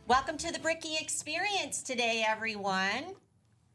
Welcome to the Brickie Experience today, everyone.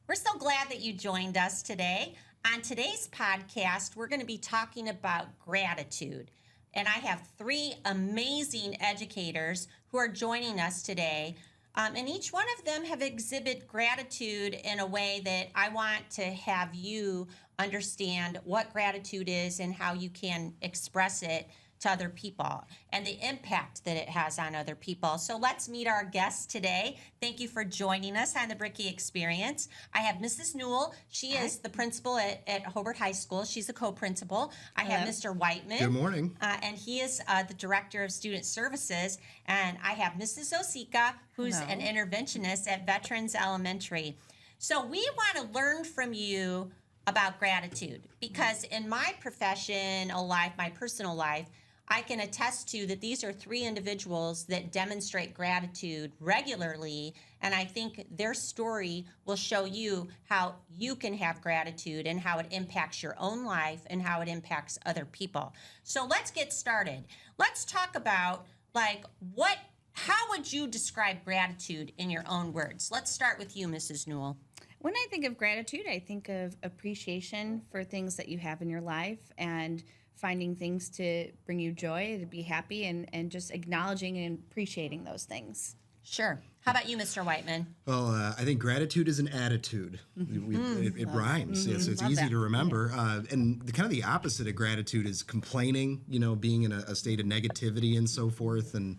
We're so glad that you joined us today. On today's podcast, we're going to be talking about gratitude. And I have three amazing educators who are joining us today. And each one of them have exhibited gratitude in a way that I want to have you understand what gratitude is and how you can express it to other people and the impact that it has on other people. So let's meet our guests today. Thank you for joining us on the Brickie Experience. I have Mrs. Newell. She is the principal at Hobart High School. She's a co-principal. I have Mr. Whiteman. Good morning. And he is the Director of Student Services. And I have Mrs. Osika, who's an interventionist at Veterans Elementary. So we want to learn from you about gratitude because in my professional life, my personal life, I can attest to that these are three individuals that demonstrate gratitude regularly, and I think their story will show you how you can have gratitude and how it impacts your own life and how it impacts other people. So let's get started. Let's talk about how would you describe gratitude in your own words? Let's start with you, Mrs. Newell. When I think of gratitude, I think of appreciation for things that you have in your life and finding things to bring you joy, to be happy, and just acknowledging and appreciating those things. Sure. How about you, Mr. Whiteman? Well, I think gratitude is an attitude. It rhymes, so it's Love easy that. to remember. And the opposite of gratitude is complaining, being in a state of negativity and so forth. And,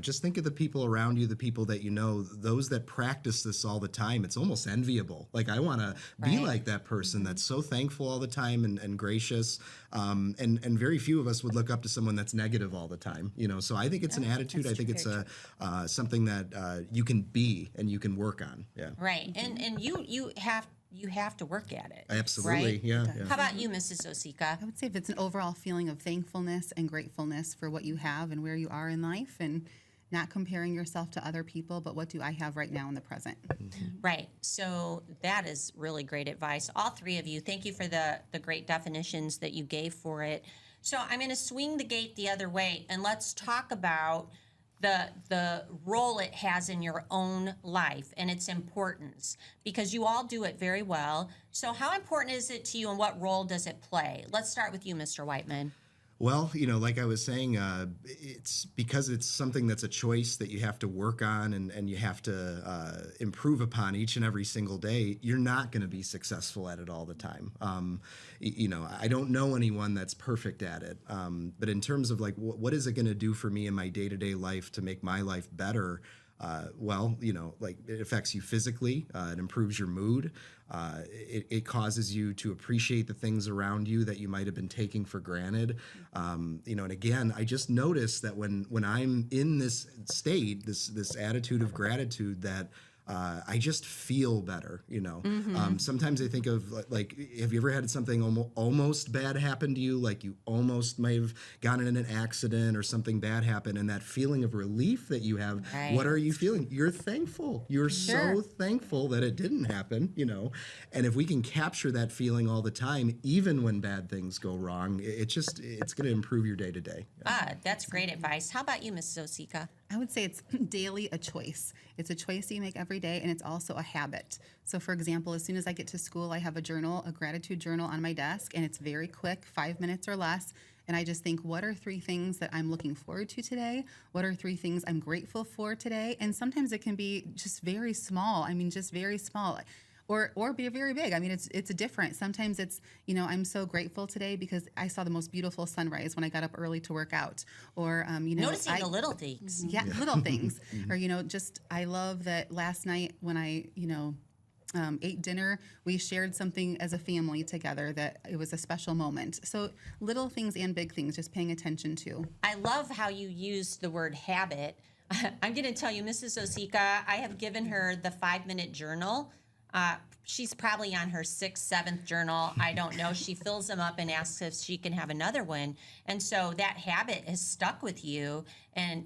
just think of the people around you, the people that you know, those that practice this all the time. It's almost enviable. Like, I want to be like that person that's so thankful all the time and gracious. And very few of us would look up to someone that's negative all the time, So I think it's an attitude. I think it's something that you can be and you can work on. Yeah. Right. And you have to work at it. Absolutely. Right? Yeah. How about you, Mrs. Osika? I would say if it's an overall feeling of thankfulness and gratefulness for what you have and where you are in life, and not comparing yourself to other people, but what do I have right now in the present? Right. So that is really great advice. All three of you, thank you for the great definitions that you gave for it. So I'm going to swing the gate the other way, and let's talk about the role it has in your own life and its importance, because you all do it very well. So how important is it to you and what role does it play? Let's start with you, Mr. Whiteman. Well, like I was saying, it's because it's something that's a choice that you have to work on and you have to improve upon each and every single day. You're not going to be successful at it all the time. I don't know anyone that's perfect at it. But in terms of what is it going to do for me in my day-to-day life to make my life better? It affects you physically. It improves your mood. It causes you to appreciate the things around you that you might have been taking for granted. And again, I just noticed that when I'm in this state, this attitude of gratitude, that I just feel better, Sometimes I think of have you ever had something almost bad happen to you? Like you almost might have gotten in an accident or something bad happened, and that feeling of relief that you have, what are you feeling? You're thankful. You're so thankful that it didn't happen, And if we can capture that feeling all the time, even when bad things go wrong, it's going to improve your day to day. That's great advice. How about you, Mrs. Osika? I would say it's daily a choice. It's a choice that you make every day, and it's also a habit. So, for example, as soon as I get to school, I have a gratitude journal on my desk, and it's very quick, 5 minutes or less. And I just think, what are 3 things that I'm looking forward to today? What are 3 things I'm grateful for today? And sometimes it can be just very small. Just very small. Or be very big. It's different. Sometimes it's, I'm so grateful today because I saw the most beautiful sunrise when I got up early to work out. Or, noticing the little things. Yeah, little things. Or, I love that last night when I, ate dinner, we shared something as a family together that it was a special moment. So little things and big things, just paying attention to. I love how you used the word habit. I'm going to tell you, Mrs. Osika, I have given her the 5-minute journal. She's probably on her 6th, 7th journal. I don't know. She fills them up and asks if she can have another one. And so that habit has stuck with you, and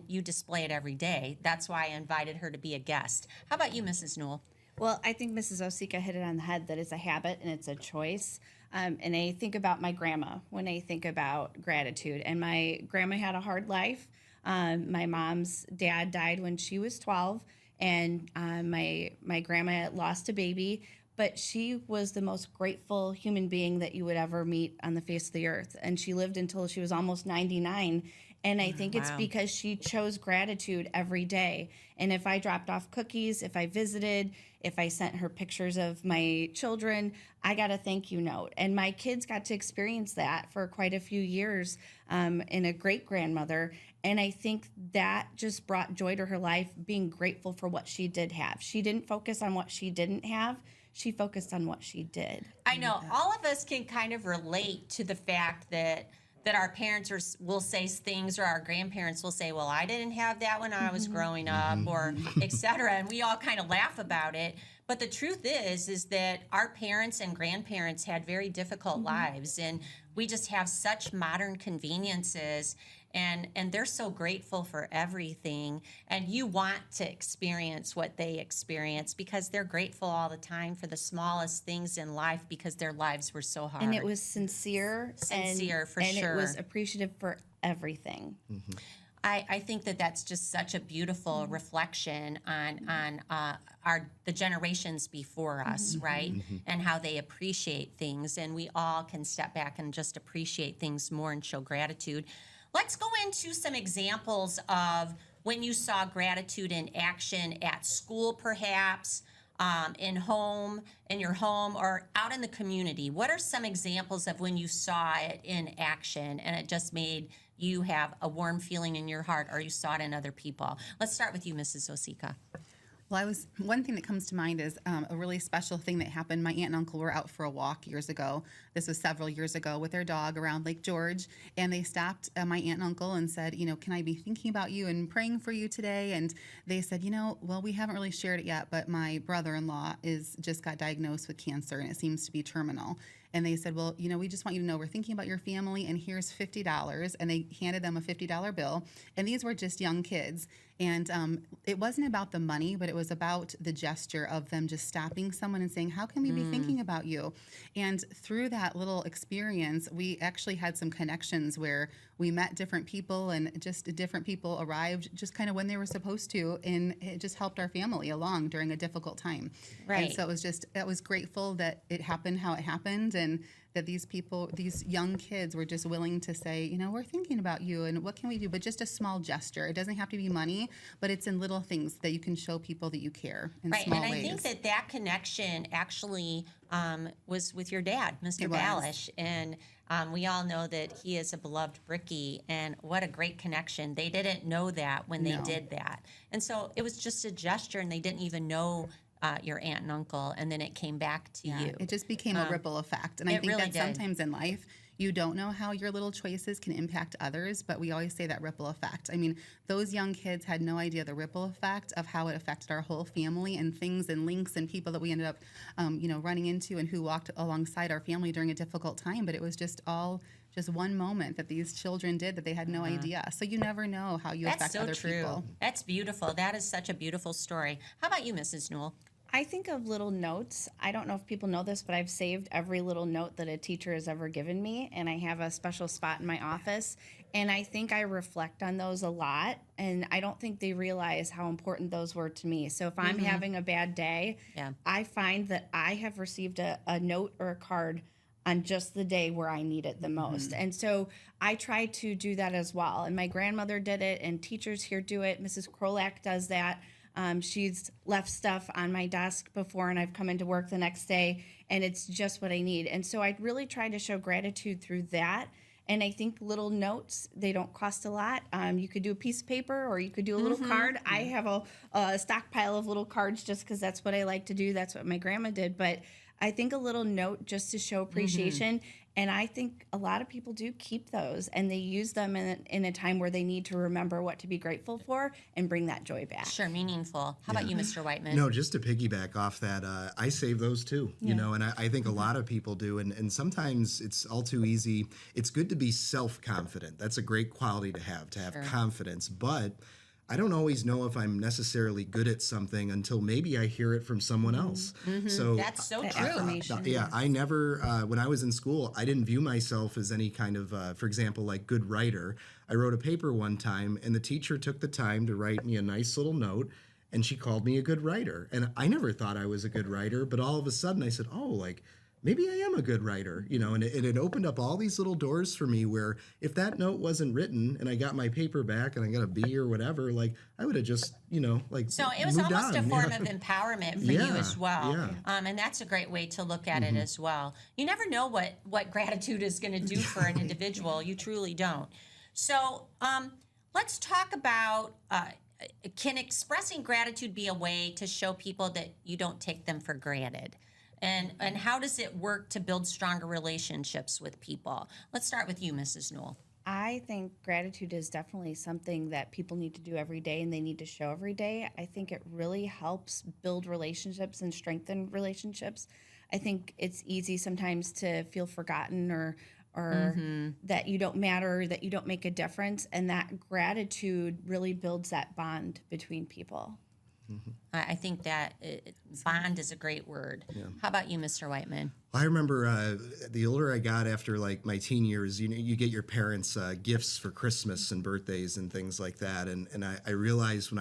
you display it every day. That's why I invited her to be a guest. How about you, Mrs. Newell? Well, I think Mrs. Osika hit it on the head that it's a habit and it's a choice. And I think about my grandma when I think about gratitude. And my grandma had a hard life. My mom's dad died when she was 12, and my grandma lost a baby. But she was the most grateful human being that you would ever meet on the face of the earth. And she lived until she was almost 99. And I think it's Wow. because she chose gratitude every day. And if I dropped off cookies, if I visited, if I sent her pictures of my children, I got a thank you note. And my kids got to experience that for quite a few years, in a great grandmother. And I think that just brought joy to her life, being grateful for what she did have. She didn't focus on what she didn't have. She focused on what she did. I know all of us can kind of relate to the fact that our parents will say things, or our grandparents will say, well, I didn't have that when I was growing up, or et cetera. And we all kind of laugh about it. But the truth is that our parents and grandparents had very difficult lives, and we just have such modern conveniences, and they're so grateful for everything. And you want to experience what they experience because they're grateful all the time for the smallest things in life because their lives were so hard. And it was sincere. For and sure. it was appreciative for everything. I think that that's just such a beautiful reflection on the generations before us, right? And how they appreciate things, and we all can step back and just appreciate things more and show gratitude. Let's go into some examples of when you saw gratitude in action at school, perhaps, in your home, or out in the community. What are some examples of when you saw it in action and it just made you have a warm feeling in your heart, or you saw it in other people? Let's start with you, Mrs. Osika. Well, one thing that comes to mind is a really special thing that happened. My aunt and uncle were out for a walk years ago. This was several years ago, with their dog around Lake George, and they stopped my aunt and uncle and said, can I be thinking about you and praying for you today? And they said, well, we haven't really shared it yet, but my brother-in-law just got diagnosed with cancer, and it seems to be terminal. And they said, well, we just want you to know we're thinking about your family, and here's $50. And they handed them a $50 bill. And these were just young kids. And it wasn't about the money, but it was about the gesture of them just stopping someone and saying, how can we be thinking about you? And through that little experience, we actually had some connections where we met different people, and just different people arrived just kind of when they were supposed to. And it just helped our family along during a difficult time. Right. And so it was grateful that it happened how it happened, and that these young kids were just willing to say, we're thinking about you, and what can we do? But just a small gesture. It doesn't have to be money, but it's in little things that you can show people that you care in small ways. And I think that connection actually was with your dad, Mr. It was. Balish. And we all know that he is a beloved Brickie, and what a great connection. They didn't know that when they No. did that. And so it was just a gesture, and they didn't even know your aunt and uncle, and then it came back to you. It just became a ripple effect. And I it think really that did. sometimes in life, you don't know how your little choices can impact others, but we always say that ripple effect. I mean, those young kids had no idea the ripple effect of how it affected our whole family, and things and links and people that we ended up, running into, and who walked alongside our family during a difficult time. But it was just one moment that these children did that they had no idea. So you never know how you That's affect so other true. people. That's beautiful. That is such a beautiful story. How about you, Mrs. Newell? I think of little notes. I don't know if people know this, but I've saved every little note that a teacher has ever given me, and I have a special spot in my office. And I think I reflect on those a lot, and I don't think they realize how important those were to me. So if I'm having a bad day, Yeah. I find that I have received a note or a card on just the day where I need it the most. And so I try to do that as well. And my grandmother did it, and teachers here do it. Mrs. Krolak does that. She's left stuff on my desk before, and I've come into work the next day, and it's just what I need. And so I really try to show gratitude through that. And I think little notes, they don't cost a lot. You could do a piece of paper, or you could do a little card. I have a stockpile of little cards just because that's what I like to do. That's what my grandma did. But I think a little note just to show appreciation. And I think a lot of people do keep those, and they use them in a time where they need to remember what to be grateful for and bring that joy back. Sure, meaningful. How about you, Mr. Whiteman? No, just to piggyback off that, I save those too, and I think a lot of people do, and sometimes it's all too easy. It's good to be self-confident. That's a great quality to have Sure. confidence, but I don't always know if I'm necessarily good at something until maybe I hear it from someone else. So That's so That true. affirmation. yeah, I never, when I was in school, I didn't view myself as any kind of, for example, like good writer. I wrote a paper one time, and the teacher took the time to write me a nice little note, and she called me a good writer. And I never thought I was a good writer, but all of a sudden I said, oh, like, maybe I am a good writer, and it opened up all these little doors for me where if that note wasn't written and I got my paper back and I got a B or whatever, like I would have just, like So it was moved almost a on. form of empowerment for you Yeah, as well. yeah. And that's a great way to look at it as well. You never know what gratitude is going to do for an individual. You truly don't. So let's talk about, can expressing gratitude be a way to show people that you don't take them for granted? And how does it work to build stronger relationships with people? Let's start with you, Mrs. Newell. I think gratitude is definitely something that people need to do every day and they need to show every day. I think it really helps build relationships and strengthen relationships. I think it's easy sometimes to feel forgotten or that you don't matter, that you don't make a difference, and that gratitude really builds that bond between people. I think that bond is a great word. How about you, Mr. Whiteman? I remember the older I got after like my teen years, you get your parents gifts for Christmas and birthdays and things like that. And I realized when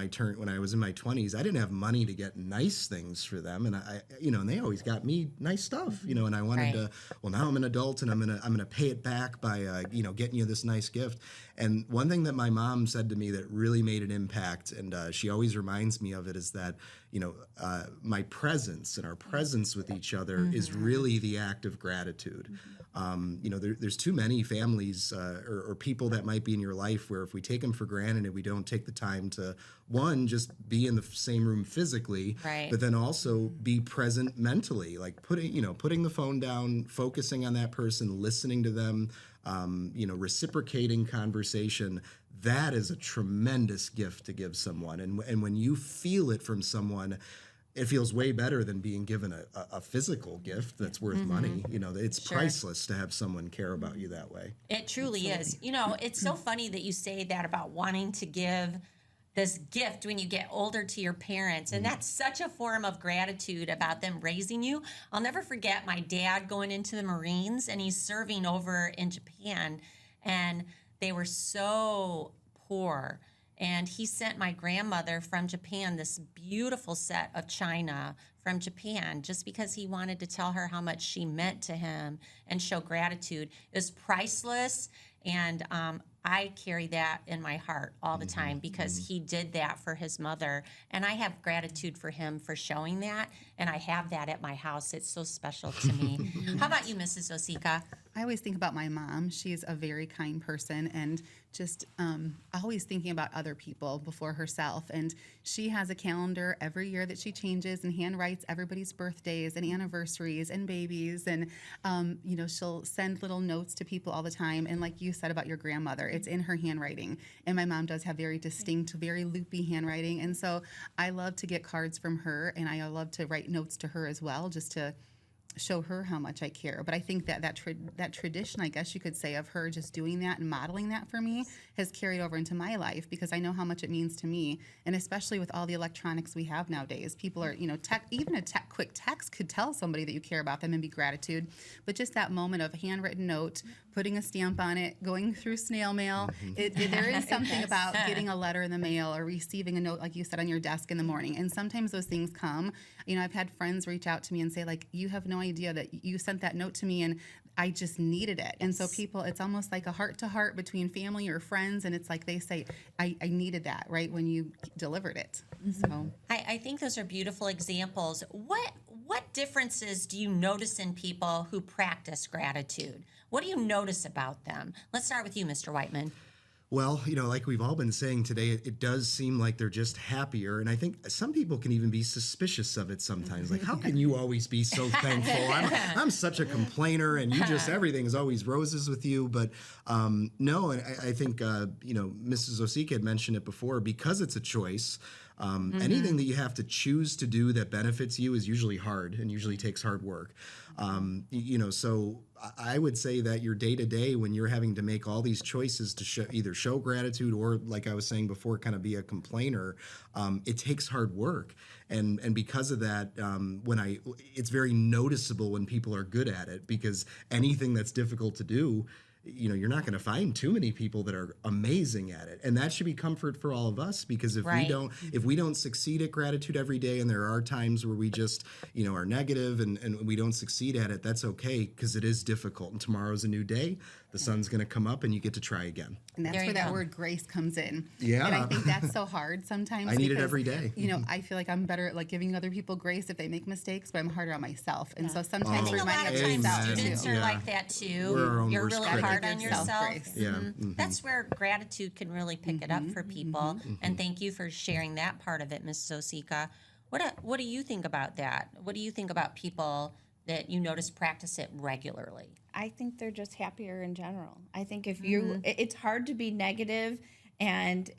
I was in my 20s, I didn't have money to get nice things for them. And and they always got me nice stuff, and I wanted to, well, now I'm an adult and I'm going to pay it back by, getting you this nice gift. And one thing that my mom said to me that really made an impact, and she always reminds me of it, is that, my presence and our presence with each other is really the act of gratitude. There's too many families or people that might be in your life where if we take them for granted and we don't take the time to, one, just be in the same room physically, Right. but then also be present mentally, like putting the phone down, focusing on that person, listening to them, reciprocating conversation. That is a tremendous gift to give someone. And when you feel it from someone, it feels way better than being given a physical gift that's worth money. It's priceless to have someone care about you that way. It truly is. It's so funny that you say that about wanting to give this gift when you get older to your parents. And that's such a form of gratitude about them raising you. I'll never forget my dad going into the Marines, and he's serving over in Japan. And they were so poor. And he sent my grandmother from Japan this beautiful set of china from Japan just because he wanted to tell her how much she meant to him and show gratitude. It was priceless. And I carry that in my heart all the time because he did that for his mother. And I have gratitude for him for showing that. And I have that at my house. It's so special to me. How about you, Mrs. Osika? I always think about my mom. She's a very kind person and just always thinking about other people before herself. And she has a calendar every year that she changes and handwrites everybody's birthdays and anniversaries and babies. And, she'll send little notes to people all the time. And like you said about your grandmother, it's in her handwriting. And my mom does have very distinct, very loopy handwriting. And so I love to get cards from her, and I love to write notes to her as well, just to show her how much I care. But I think that tradition, I guess you could say, of her just doing that and modeling that for me has carried over into my life because I know how much it means to me. And especially with all the electronics we have nowadays, people are, even a quick text could tell somebody that you care about them and be gratitude. But just that moment of a handwritten note, putting a stamp on it, going through snail mail, there is something about getting a letter in the mail or receiving a note, like you said, on your desk in the morning. And sometimes those things come. I've had friends reach out to me and say, like, you have no idea that you sent that note to me and I just needed it. And so people, it's almost like a heart to heart between family or friends. And it's like they say, I needed that right when you delivered it. So I think those are beautiful examples. What differences do you notice in people who practice gratitude? What do you notice about them? Let's start with you, Mr. Whiteman. Well, like we've all been saying today, it does seem like they're just happier. And I think some people can even be suspicious of it sometimes. Like, how can you always be so thankful? I'm such a complainer and everything is always roses with you. But no, and I think, Mrs. Osika had mentioned it before, because it's a choice. Anything that you have to choose to do that benefits you is usually hard and usually takes hard work. So I would say that your day to day, when you're having to make all these choices to either show gratitude or, like I was saying before, kind of be a complainer, it takes hard work. And because of that, it's very noticeable when people are good at it, because anything that's difficult to do, you're not going to find too many people that are amazing at it. And that should be comfort for all of us, because if we don't succeed at gratitude every day, and there are times where we just, are negative and we don't succeed at it, that's okay, because it is difficult. And tomorrow's a new day. The sun's going to come up and you get to try again. And that's where that word grace comes in. Yeah. And I think that's so hard sometimes. I need it every day. I feel like I'm better at like giving other people grace if they make mistakes, but I'm harder on myself. And so sometimes I think a lot of reminding times myself students too. are like that too. We're our own You're worst really critic. hard on yourself. Self-grace. Yeah. That's where gratitude can really pick it up for people. And thank you for sharing that part of it, Mrs. Osika. What do you think about that? What do you think about people that you notice practice it regularly? I think they're just happier in general. I think if it's hard to be negative and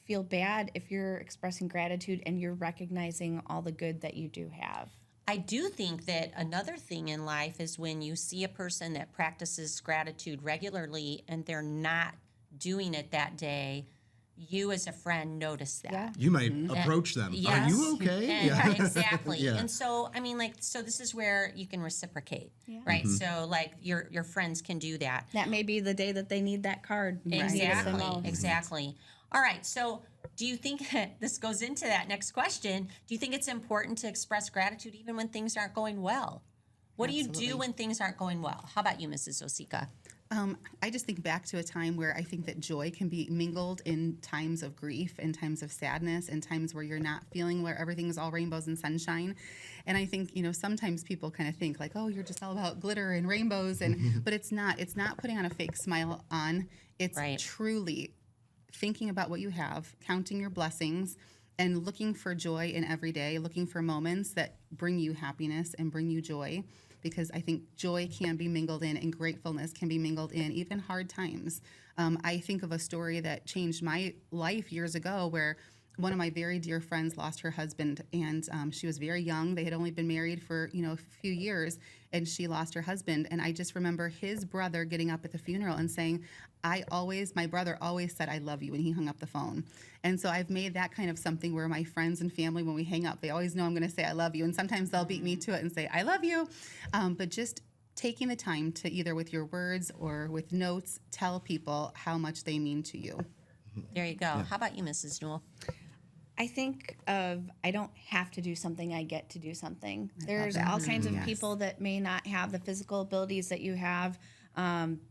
feel bad if you're expressing gratitude and you're recognizing all the good that you do have. I do think that another thing in life is when you see a person that practices gratitude regularly and they're not doing it that day, you as a friend notice that. Yeah. You might approach them. Yes. Are you okay? And exactly. Yeah. And so, so this is where you can reciprocate, right? So, like, your friends can do that. That may be the day that they need that card. Exactly. All right. So, do you think that this goes into that next question? Do you think it's important to express gratitude even when things aren't going well? What do you do when things aren't going well? How about you, Mrs. Osika? I just think back to a time where I think that joy can be mingled in times of grief and times of sadness and times where you're not feeling where everything is all rainbows and sunshine. And I think, sometimes people kind of think like, oh, you're just all about glitter and rainbows. But it's not. It's not putting on a fake smile on. It's truly thinking about what you have, counting your blessings, and looking for joy in every day, looking for moments that bring you happiness and bring you joy. Because I think joy can be mingled in and gratefulness can be mingled in even hard times. I think of a story that changed my life years ago where one of my very dear friends lost her husband, and she was very young. They had only been married for a few years, and she lost her husband. And I just remember his brother getting up at the funeral and saying, my brother always said, I love you, when he hung up the phone. And so I've made that kind of something where my friends and family, when we hang up, they always know I'm going to say I love you. And sometimes they'll beat me to it and say, I love you. But just taking the time to either with your words or with notes, tell people how much they mean to you. There you go. How about you, Mrs. Newell? I think I don't have to do something, I get to do something. There's all kinds of people that may not have the physical abilities that you have,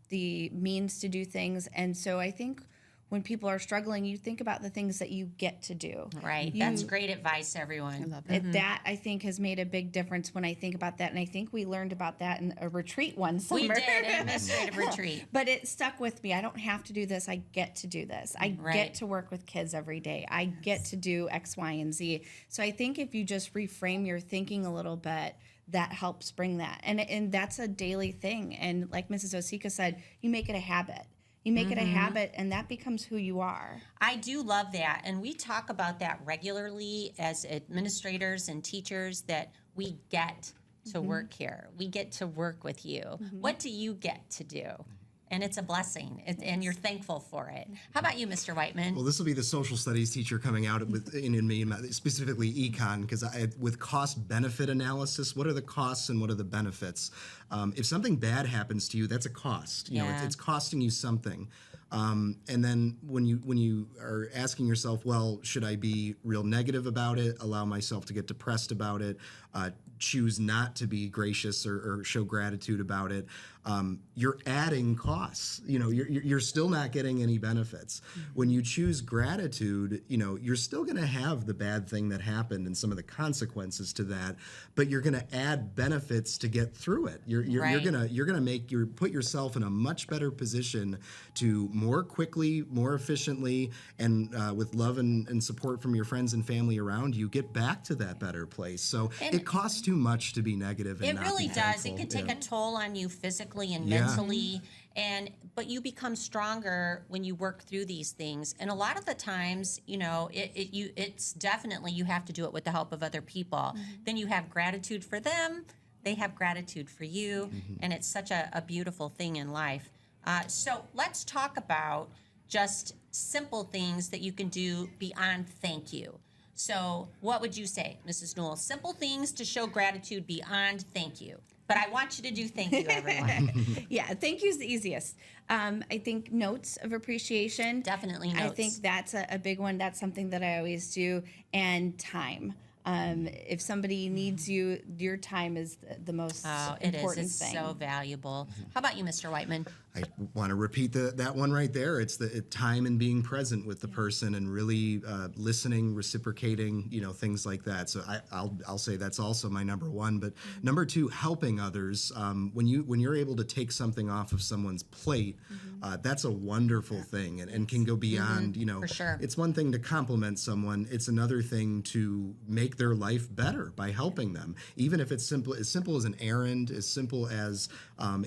the means to do things. And so I think when people are struggling, you think about the things that you get to do. Right. That's great advice, everyone. I love that. That, I think, has made a big difference when I think about that. And I think we learned about that in a retreat one summer. We did, an administrative retreat. But it stuck with me. I don't have to do this. I get to do this. I get to work with kids every day. I get to do X, Y, and Z. So I think if you just reframe your thinking a little bit, that helps bring that. And that's a daily thing. And like Mrs. Osika said, you make it a habit. You make it a habit, and that becomes who you are. I do love that. And we talk about that regularly as administrators and teachers, that we get to work here. We get to work with you. What do you get to do? And it's a blessing, and you're thankful for it. How about you, Mr. Whiteman? Well, this will be the social studies teacher coming out in me, specifically econ, because with cost-benefit analysis, what are the costs and what are the benefits? If something bad happens to you, that's a cost. It's costing you something. And then when you are asking yourself, well, should I be real negative about it, allow myself to get depressed about it, choose not to be gracious or show gratitude about it, you're adding costs. You're still not getting any benefits. When you choose gratitude, you're still going to have the bad thing that happened and some of the consequences to that, but you're going to add benefits to get through it. You're gonna put yourself in a much better position to more quickly, more efficiently, and with love and support from your friends and family around you, get back to that better place. So it costs too much to be negative. And It not really be does. thankful. It can take a toll on you physically physically and Yeah. mentally. But you become stronger when you work through these things. And a lot of the times, it's definitely, you have to do it with the help of other people. Then you have gratitude for them. They have gratitude for you. And it's such a beautiful thing in life. So let's talk about just simple things that you can do beyond thank you. So what would you say, Mrs. Newell? Simple things to show gratitude beyond thank you. But I want you to do thank you, everyone. Yeah, thank you is the easiest. I think notes of appreciation. Definitely I notes. think that's a big one. That's something that I always do. And time. If somebody needs you, your time is the most It is. important It's thing. so valuable. How about you, Mr. Whiteman? I want to repeat that one right there. It's the time and being present with the person and really listening, reciprocating, things like that. So I'll say that's also my number one. But number two, helping others. When you're able to take something off of someone's plate, that's a wonderful thing and can go beyond. For sure. It's one thing to compliment someone. It's another thing to make their life better by helping them. Even if it's simple as an errand, as simple as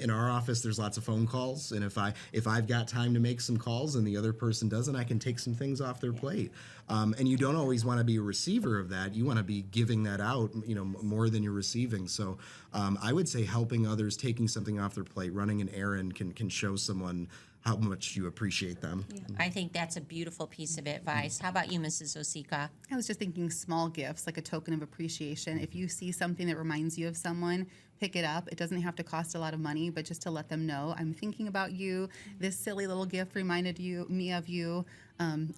in our office, there's lots of phone calls. And if I've got time to make some calls and the other person doesn't, I can take some things off their plate. And you don't always want to be a receiver of that. You want to be giving that out, more than you're receiving. So I would say helping others, taking something off their plate, running an errand can show someone how much you appreciate them. Yeah. I think that's a beautiful piece of advice. How about you, Mrs. Osika? I was just thinking small gifts, like a token of appreciation. If you see something that reminds you of someone, pick it up. It doesn't have to cost a lot of money, but just to let them know, I'm thinking about you. This silly little gift reminded me of you,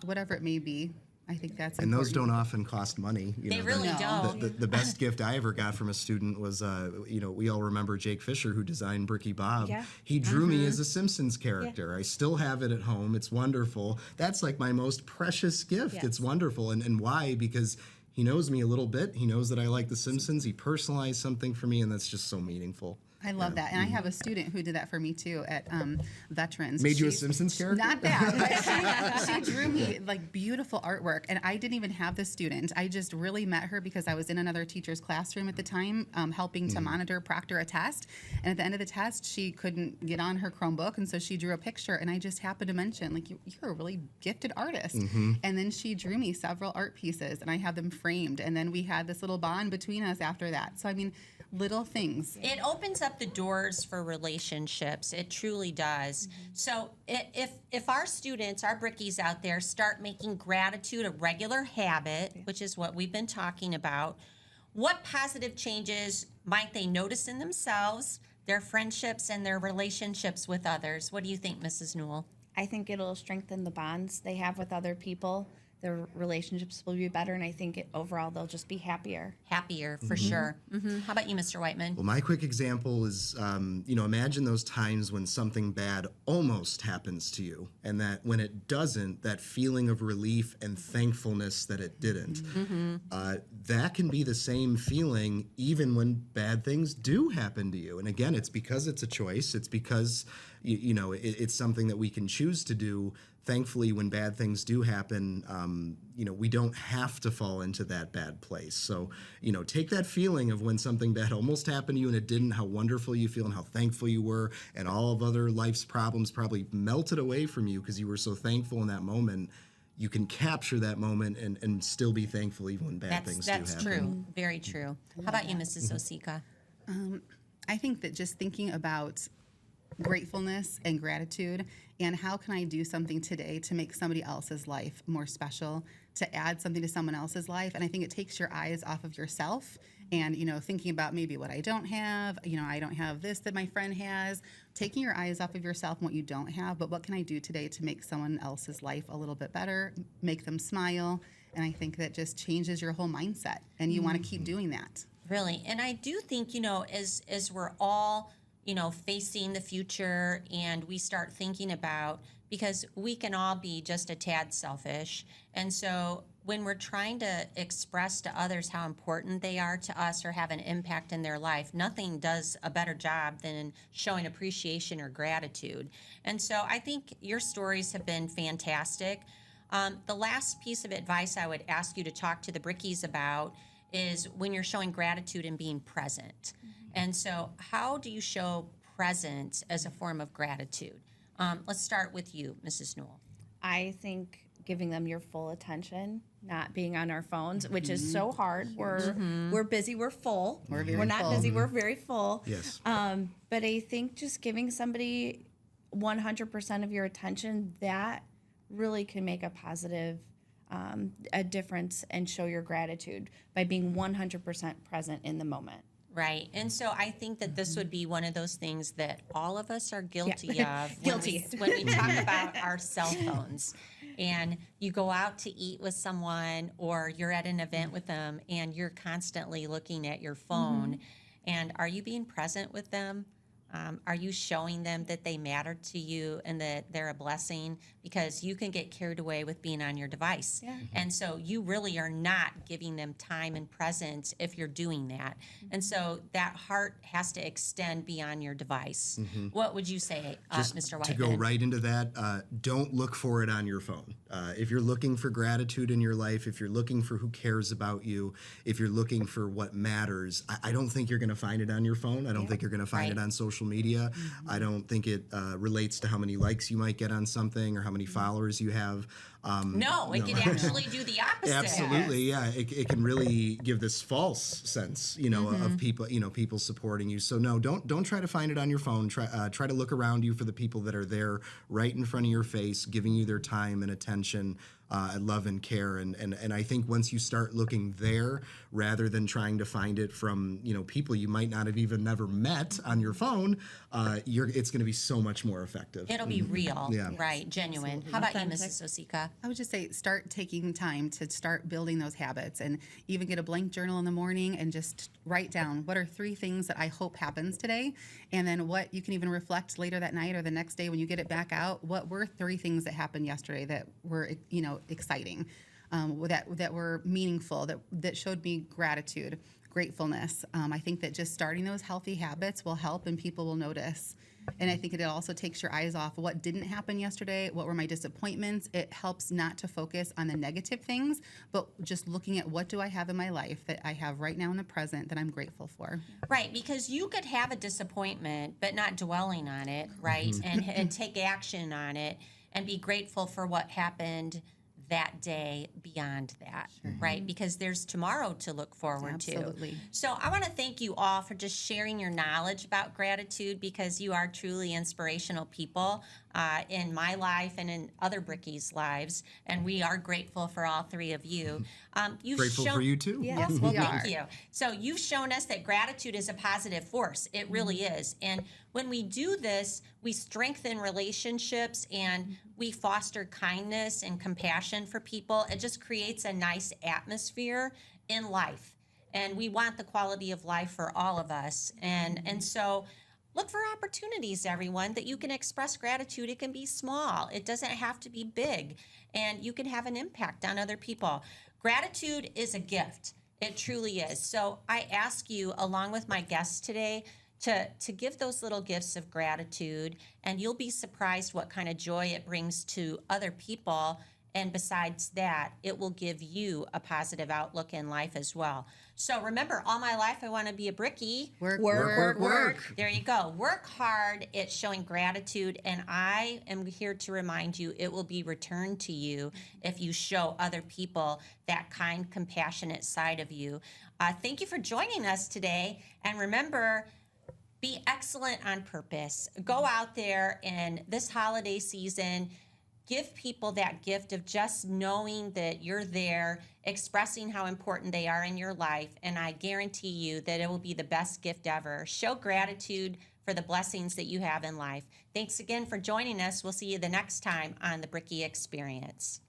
whatever it may be. I think that's And important. those don't often cost money. They really don't. The best gift I ever got from a student was, we all remember Jake Fisher, who designed Brickie Bob. Yeah. He drew me as a Simpsons character. I still have it at home. It's wonderful. That's like my most precious gift. Yes. It's wonderful. And why? Because he knows me a little bit. He knows that I like The Simpsons. He personalized something for me, and that's just so meaningful. I love that. And I have a student who did that for me too at Veterans. Made you a She's- Simpsons character? Not that, but she drew me like beautiful artwork. And I didn't even have this student. I just really met her because I was in another teacher's classroom at the time, helping to proctor a test. And at the end of the test, she couldn't get on her Chromebook. And so she drew a picture. And I just happened to mention, like, you're a really gifted artist. And then she drew me several art pieces and I have them framed. And then we had this little bond between us after that. So, I mean, little things. It opens up the doors for relationships. It truly does. So if our students, our Brickies out there, start making gratitude a regular habit, which is what we've been talking about, what positive changes might they notice in themselves, their friendships, and their relationships with others? What do you think, Mrs. Newell? I think it'll strengthen the bonds they have with other people. Their relationships will be better, and I think overall they'll just be happier. Happier, for sure. How about you, Mr. Whiteman? Well, my quick example is, imagine those times when something bad almost happens to you, and that when it doesn't, that feeling of relief and thankfulness that it didn't. That can be the same feeling even when bad things do happen to you. And again, it's because it's a choice. It's because, it's something that we can choose to do. Thankfully, when bad things do happen, we don't have to fall into that bad place. So, take that feeling of when something bad almost happened to you and it didn't, how wonderful you feel and how thankful you were, and all of other life's problems probably melted away from you because you were so thankful in that moment. You can capture that moment and still be thankful even when bad things do happen. That's true. Very true. How about you, Mrs. Osika? I think that just thinking about gratefulness and gratitude and how can I do something today to make somebody else's life more special, to add something to someone else's life. And I think it takes your eyes off of yourself and, thinking about maybe what I don't have, I don't have this that my friend has, taking your eyes off of yourself and what you don't have, but what can I do today to make someone else's life a little bit better, make them smile. And I think that just changes your whole mindset and you want to keep doing that. Really. And I do think, as we're all, facing the future and we start thinking about, because we can all be just a tad selfish. And so when we're trying to express to others how important they are to us or have an impact in their life, nothing does a better job than showing appreciation or gratitude. And so I think your stories have been fantastic. The last piece of advice I would ask you to talk to the Brickies about is when you're showing gratitude and being present. And so how do you show presence as a form of gratitude? Let's start with you, Mrs. Newell. I think giving them your full attention, not being on our phones, which is so hard. We're busy, we're full. We're not full. busy, we're very full. Yes. But I think just giving somebody 100% of your attention, that really can make a positive a difference and show your gratitude by being 100% present in the moment. Right. And so I think that this would be one of those things that all of us are guilty Yeah. of Guilty. when we talk about our cell phones. And you go out to eat with someone or you're at an event with them and you're constantly looking at your phone. And are you being present with them? Are you showing them that they matter to you and that they're a blessing? Because you can get carried away with being on your device. Yeah. And so you really are not giving them time and presence if you're doing that. And so that heart has to extend beyond your device. What would you say, Mr. To Whitehead? go right into that, don't look for it on your phone. If you're looking for gratitude in your life, if you're looking for who cares about you, if you're looking for what matters, I don't think you're going to find it on your phone. I don't think you're going to find it on social media. I don't think it relates to how many likes you might get on something or how many followers you have. No, it can actually do the opposite. Absolutely, yeah. It can really give this false sense, of people, people supporting you. So no, don't try to find it on your phone. Try to look around you for the people that are there, right in front of your face, giving you their time and attention, love and care. And I think once you start looking there, rather than trying to find it from people you might not have even never met on your phone, it's going to be so much more effective. It'll be real, Yeah. right, genuine. How about you, Mrs. Osika? I would just say start taking time to start building those habits and even get a blank journal in the morning and just write down what are 3 things that I hope happens today, and then what you can even reflect later that night or the next day when you get it back out. What were 3 things that happened yesterday that were exciting, that were meaningful, that showed me gratitude, gratefulness. I think that just starting those healthy habits will help and people will notice. And I think it also takes your eyes off what didn't happen yesterday, what were my disappointments. It helps not to focus on the negative things, but just looking at what do I have in my life that I have right now in the present that I'm grateful for. Right, because you could have a disappointment, but not dwelling on it, right? And take action on it and be grateful for what happened that day beyond that, right? Because there's tomorrow to look forward to. Absolutely. So I want to thank you all for just sharing your knowledge about gratitude, because you are truly inspirational people in my life and in other Brickies' lives, and we are grateful for all 3 of you. You've Grateful for you too. Yes, well, we thank are. you. So you've shown us that gratitude is a positive force. It really is. And when we do this, we strengthen relationships and we foster kindness and compassion for people. It just creates a nice atmosphere in life. And we want the quality of life for all of us. And so look for opportunities, everyone, that you can express gratitude. It can be small. It doesn't have to be big. And you can have an impact on other people. Gratitude is a gift. It truly is. So I ask you, along with my guests today, to give those little gifts of gratitude, and you'll be surprised what kind of joy it brings to other people. And besides that, it will give you a positive outlook in life as well. So remember, all my life I want to be a Brickie. Work. There you go. Work hard at showing gratitude, and I am here to remind you it will be returned to you if you show other people that kind, compassionate side of you. Thank you for joining us today, and remember, be excellent on purpose. Go out there in this holiday season. Give people that gift of just knowing that you're there, expressing how important they are in your life, and I guarantee you that it will be the best gift ever. Show gratitude for the blessings that you have in life. Thanks again for joining us. We'll see you the next time on the Brickie Experience.